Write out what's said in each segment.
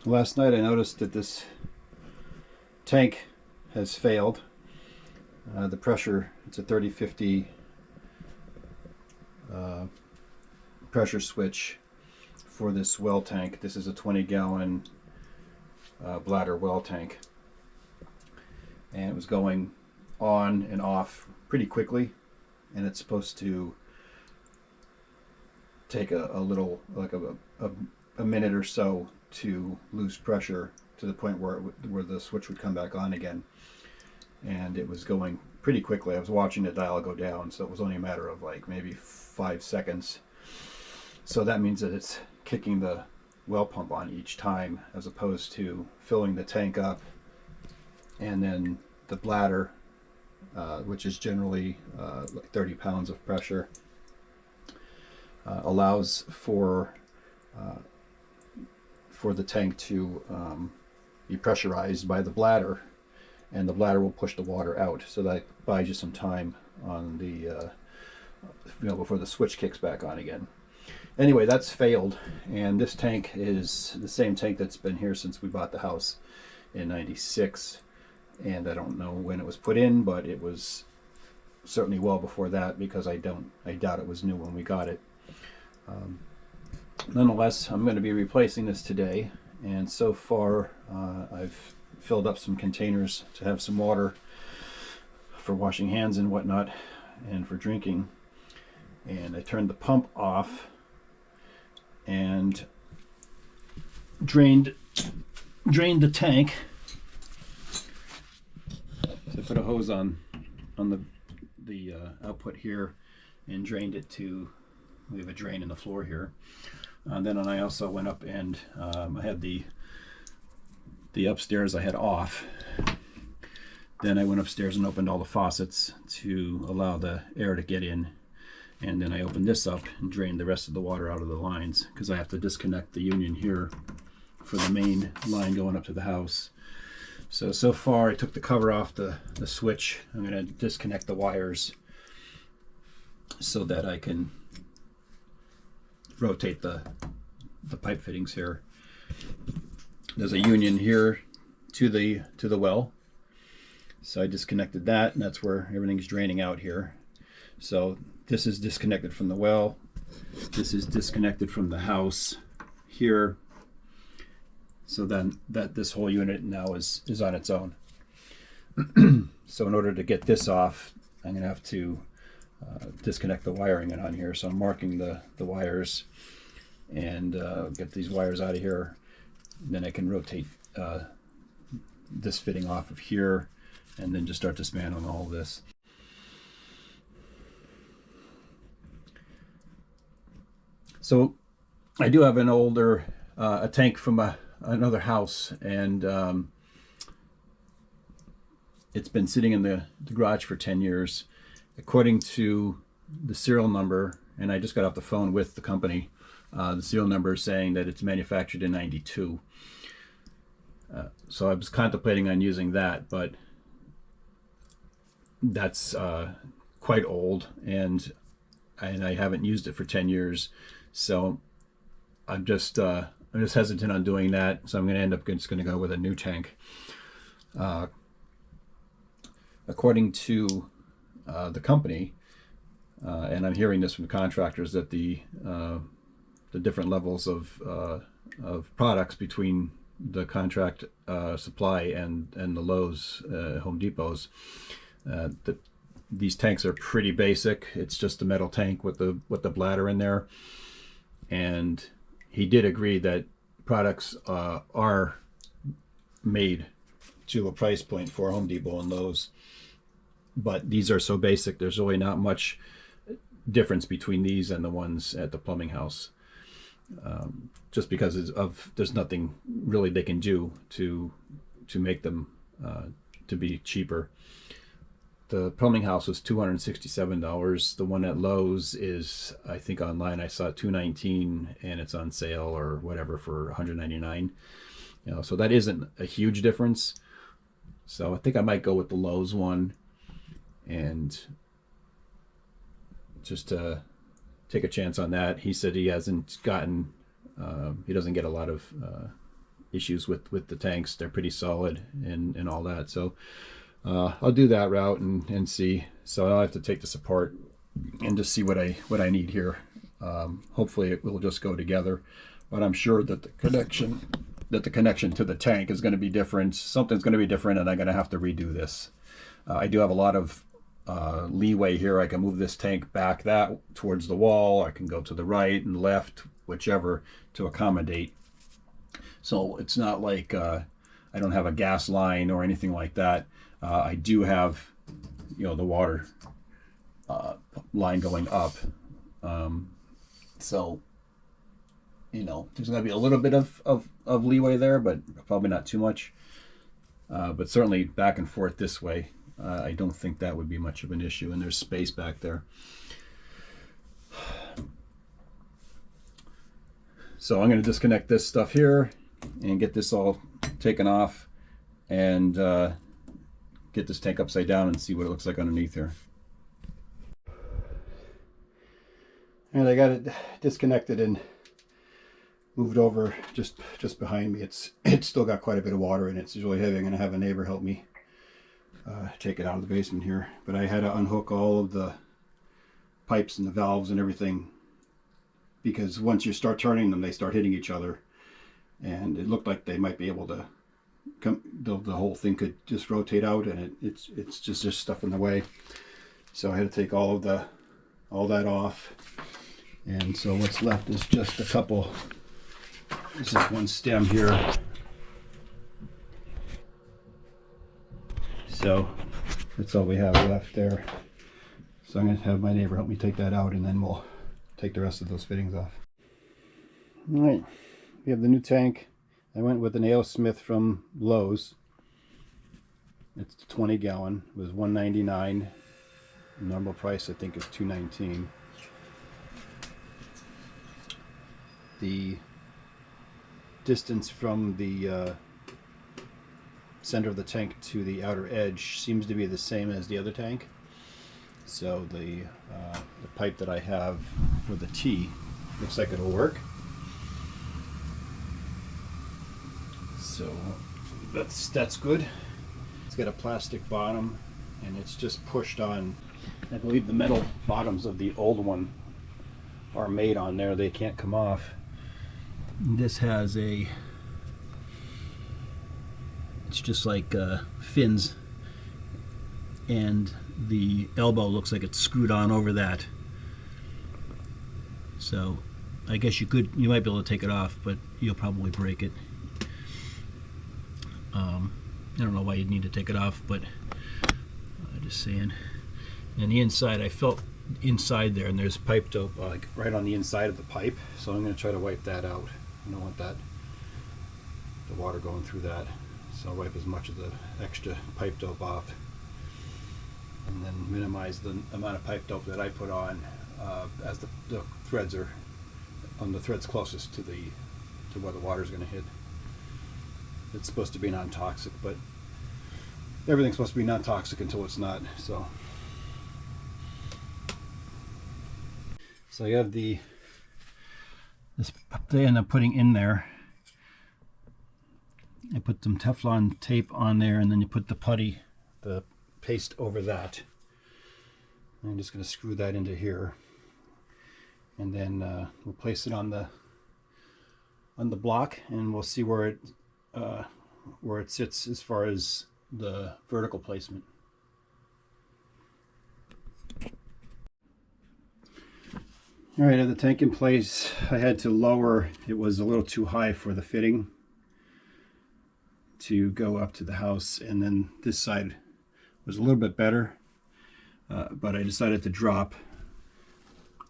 Last night I noticed that this tank has failed. The pressure, it's a 3050 pressure switch for this well tank. This is a 20-gallon bladder well tank. And it was going on and off pretty quickly. And it's supposed to take a little, like a minute or so to lose pressure to the point where the switch would come back on again. And it was going pretty quickly. I was watching the dial go down, so it was only a matter of like maybe 5 seconds. So that means that it's kicking the well pump on each time, as opposed to filling the tank up and then the bladder, which is generally like 30 pounds of pressure, allows for the tank to be pressurized by the bladder, and the bladder will push the water out. So that buys you some time on the before the switch kicks back on again. Anyway, that's failed, and this tank is the same tank that's been here since we bought the house in '96, and I don't know when it was put in, but it was certainly well before that, because I doubt it was new when we got it. Nonetheless, I'm going to be replacing this today, and so far I've filled up some containers to have some water for washing hands and whatnot, and for drinking. And I turned the pump off and drained the tank. So I put a hose on the output here and drained it to, we have a drain in the floor here. Then I also went up and I had the upstairs I had off. Then I went upstairs and opened all the faucets to allow the air to get in. And then I opened this up and drained the rest of the water out of the lines, because I have to disconnect the union here for the main line going up to the house. So far I took the cover off the switch. I'm going to disconnect the wires so that I can rotate the pipe fittings here. There's a union here to the well, so I disconnected that, and that's where everything's draining out here. So this is disconnected from the well, this is disconnected from the house here, so then this whole unit now is on its own. So in order to get this off, I'm going to have to disconnect the wiring on here. So I'm marking the wires and get these wires out of here. And then I can rotate this fitting off of here, and then just start dismantling all of this. So I do have an older a tank from another house, and it's been sitting in the garage for 10 years. According to the serial number, and I just got off the phone with the company, the serial number is saying that it's manufactured in '92. So I was contemplating on using that, but that's quite old, and I haven't used it for 10 years. So I'm just hesitant on doing that. So I'm going to end up just going to go with a new tank. According to the company, and I'm hearing this from contractors, that the different levels of products between the contract supply and the Lowe's, Home Depot's, that these tanks are pretty basic. It's just a metal tank with the bladder in there. And he did agree that products are made to a price point for Home Depot and Lowe's, but these are so basic, there's really not much difference between these and the ones at the plumbing house, just because there's nothing really they can do to make them to be cheaper. The plumbing house was $267. The one at Lowe's is, I think online I saw $219, and it's on sale or whatever for $199. So that isn't a huge difference. So I think I might go with the Lowe's one, and just take a chance on that. He said he hasn't gotten, he doesn't get a lot of issues with the tanks. They're pretty solid and all that. So I'll do that route and see. So I'll have to take this apart and just see what I need here. Hopefully it will just go together, but I'm sure that the connection to the tank is going to be different. Something's going to be different, and I'm going to have to redo this. I do have a lot of leeway here. I can move this tank back that towards the wall. I can go to the right and left, whichever, to accommodate. So it's not like I don't have a gas line or anything like that. I do have, the water line going up. So, there's going to be a little bit of leeway there, but probably not too much. But certainly back and forth this way, I don't think that would be much of an issue, and there's space back there. So I'm going to disconnect this stuff here and get this all taken off and get this tank upside down and see what it looks like underneath here. And I got it disconnected and moved over just behind me. It's still got quite a bit of water in it. It's really heavy. I'm going to have a neighbor help me take it out of the basement here. But I had to unhook all of the pipes and the valves and everything, because once you start turning them, they start hitting each other. And it looked like they might be able to come, the whole thing could just rotate out, and it's just stuff in the way. So I had to take all that off. And so what's left is just a couple. This is one stem here. So that's all we have left there. So I'm going to have my neighbor help me take that out, and then we'll take the rest of those fittings off. All right, we have the new tank. I went with an A.O. Smith from Lowe's. It's 20 gallon. It was $199. Normal price I think is $219. The distance from the center of the tank to the outer edge seems to be the same as the other tank. So the pipe that I have for the T looks like it'll work. So that's good. It's got a plastic bottom, and it's just pushed on. I believe the metal bottoms of the old one are made on there. They can't come off. This has it's just like fins, and the elbow looks like it's screwed on over that. So I guess you might be able to take it off, but you'll probably break it. I don't know why you'd need to take it off, but just saying. And the inside, I felt inside there, and there's pipe dope like right on the inside of the pipe. So I'm going to try to wipe that out. I don't want the water going through that. So I'll wipe as much of the extra pipe dope off, and then minimize the amount of pipe dope that I put on as the threads are on the threads closest to where the water is going to hit. It's supposed to be non-toxic, but everything's supposed to be non-toxic until it's not. So I have this they end up putting in there. I put some Teflon tape on there, and then you put the paste over that. I'm just going to screw that into here, and then we'll place it on the block, and we'll see where it sits as far as the vertical placement. All right, I have the tank in place. I had to lower, it was a little too high for the fitting to go up to the house, and then this side was a little bit better, but I decided to drop.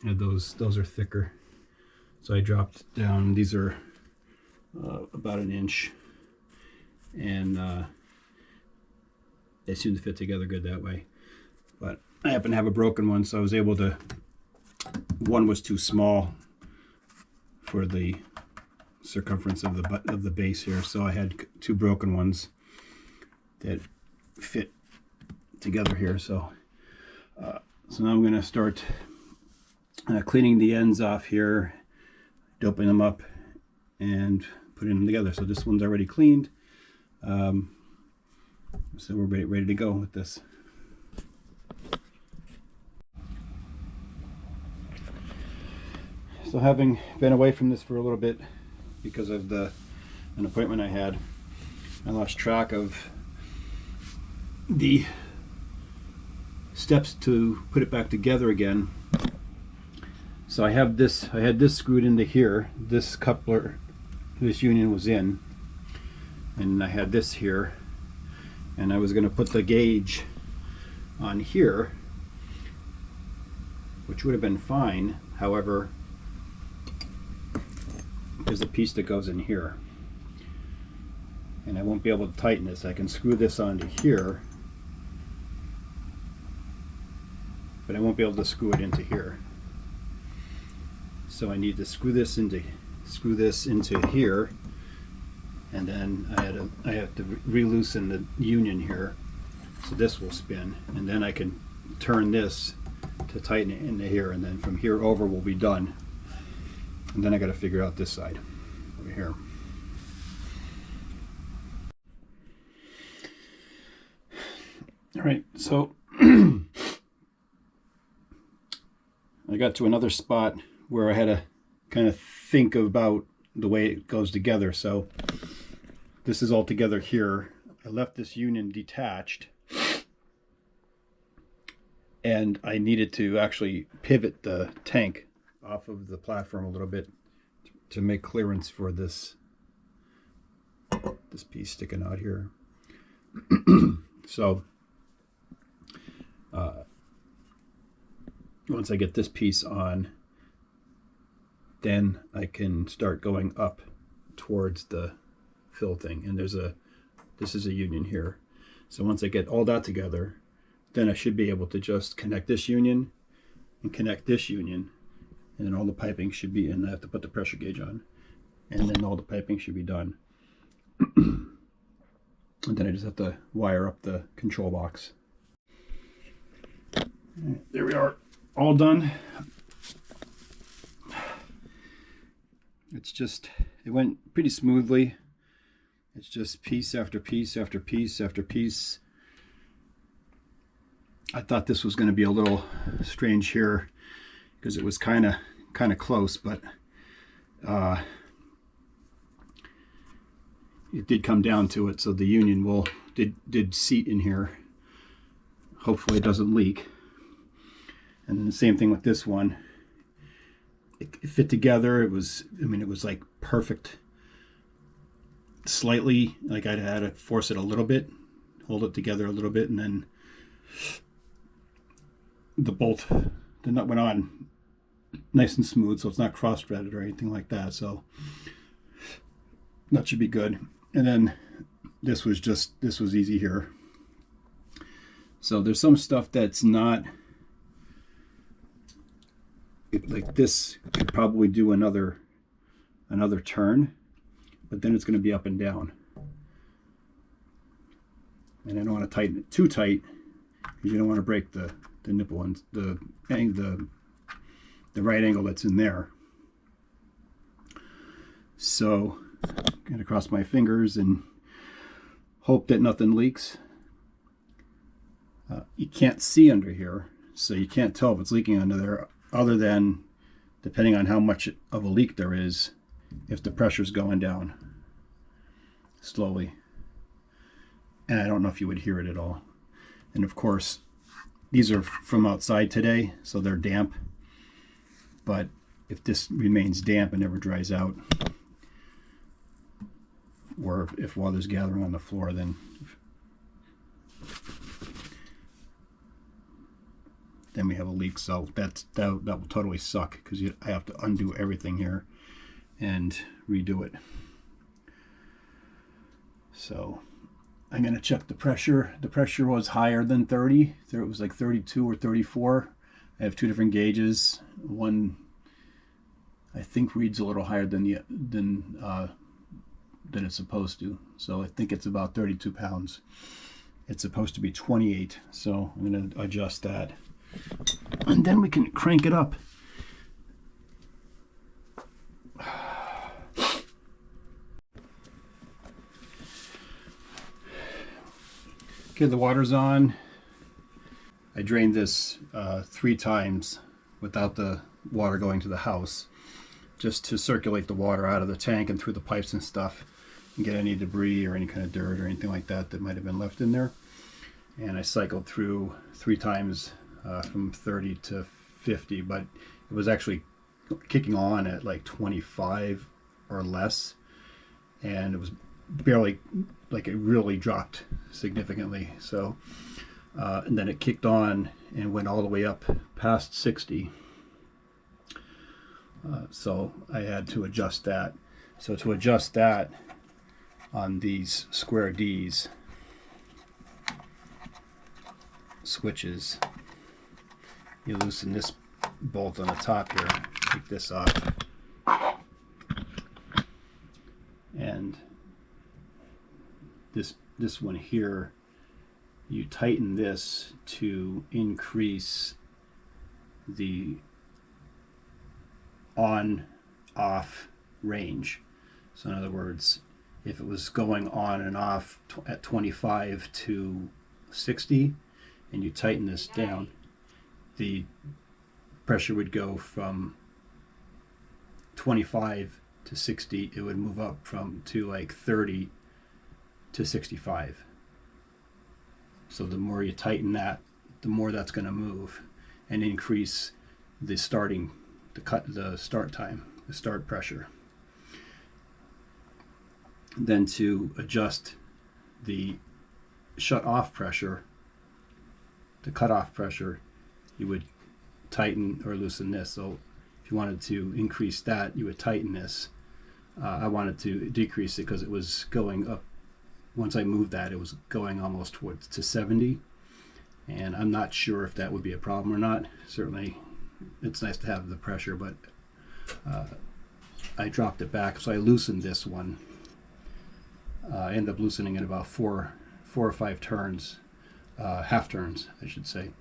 And those are thicker, so I dropped down. These are about an inch, and they seem to fit together good that way. But I happen to have a broken one, so I was able to. One was too small for the circumference of the base here, so I had two broken ones that fit together here. So now I'm going to start cleaning the ends off here, doping them up, and putting them together. So this one's already cleaned. So we're ready to go with this. So having been away from this for a little bit because of an appointment I had, I lost track of the steps to put it back together again. So I had this screwed into here. This coupler, this union was in, and I had this here, and I was going to put the gauge on here, which would have been fine. However, there's a piece that goes in here, and I won't be able to tighten this. I can screw this onto here, but I won't be able to screw it into here. So I need to screw this into here, and then I have to re-loosen the union here, so this will spin, and then I can turn this to tighten it into here, and then from here over we'll be done. And then I got to figure out this side over here. All right, so I got to another spot where I had to kind of think about the way it goes together. So this is all together here. I left this union detached, and I needed to actually pivot the tank off of the platform a little bit to make clearance for this piece sticking out here. So once I get this piece on, then I can start going up towards the fill thing. And this is a union here. So once I get all that together, then I should be able to just connect this union and connect this union, and then all the piping should be in. I have to put the pressure gauge on, and then all the piping should be done. And then I just have to wire up the control box. There we are, all done. It went pretty smoothly. It's just piece after piece after piece after piece. I thought this was going to be a little strange here because it was kind of close, but it did come down to it. So the union did seat in here. Hopefully it doesn't leak. And then the same thing with this one. It fit together. It was like perfect. Slightly, like I had to force it a little bit, hold it together a little bit, and then the nut went on nice and smooth, so it's not cross-threaded or anything like that. So that should be good. And then this was easy here. So there's some stuff that's not, like this could probably do another turn, but then it's going to be up and down. And I don't want to tighten it too tight because you don't want to break the nipple and the right angle that's in there. So I'm going to cross my fingers and hope that nothing leaks. You can't see under here, so you can't tell if it's leaking under there, other than depending on how much of a leak there is, if the pressure's going down slowly. And I don't know if you would hear it at all. And of course, these are from outside today, so they're damp. But if this remains damp and never dries out, or if water's gathering on the floor, then we have a leak. So that will totally suck, because I have to undo everything here and redo it. So I'm going to check the pressure. The pressure was higher than 30. It was like 32 or 34. I have two different gauges. One I think reads a little higher than it's supposed to. So I think it's about 32 pounds. It's supposed to be 28. So I'm going to adjust that. And then we can crank it up. Okay, the water's on. I drained this 3 times without the water going to the house, just to circulate the water out of the tank and through the pipes and stuff, and get any debris or any kind of dirt or anything like that that might have been left in there. And I cycled through 3 times from 30 to 50, but it was actually kicking on at like 25 or less, and it was barely, like, it really dropped significantly. So and then it kicked on and went all the way up past 60. So I had to adjust that. So to adjust that on these square D's switches, you loosen this bolt on the top here, take this off, and this one here, you tighten this to increase the on-off range. So in other words, if it was going on and off at 25 to 60, and you tighten this down, the pressure would go from 25 to 60. It would move up to like 30 to 65. So the more you tighten that, the more that's going to move and increase the start time, the start pressure. Then to adjust the shut off pressure, the cutoff pressure, you would tighten or loosen this. So if you wanted to increase that, you would tighten this. I wanted to decrease it because it was going up. Once I moved that, it was going almost towards to 70, and I'm not sure if that would be a problem or not. Certainly it's nice to have the pressure, but I dropped it back, so I loosened this one. I ended up loosening it about four or five turns, half turns I should say,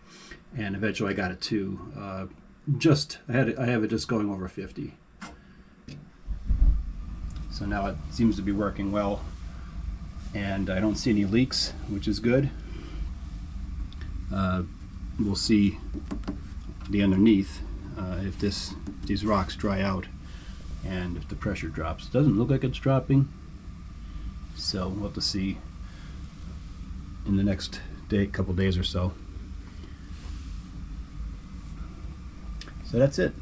and eventually I got it to I have it just going over 50. So now it seems to be working well, and I don't see any leaks, which is good. We'll see the underneath if these rocks dry out and if the pressure drops. It doesn't look like it's dropping, so we'll have to see in the next couple days or so. So that's it.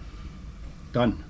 Done.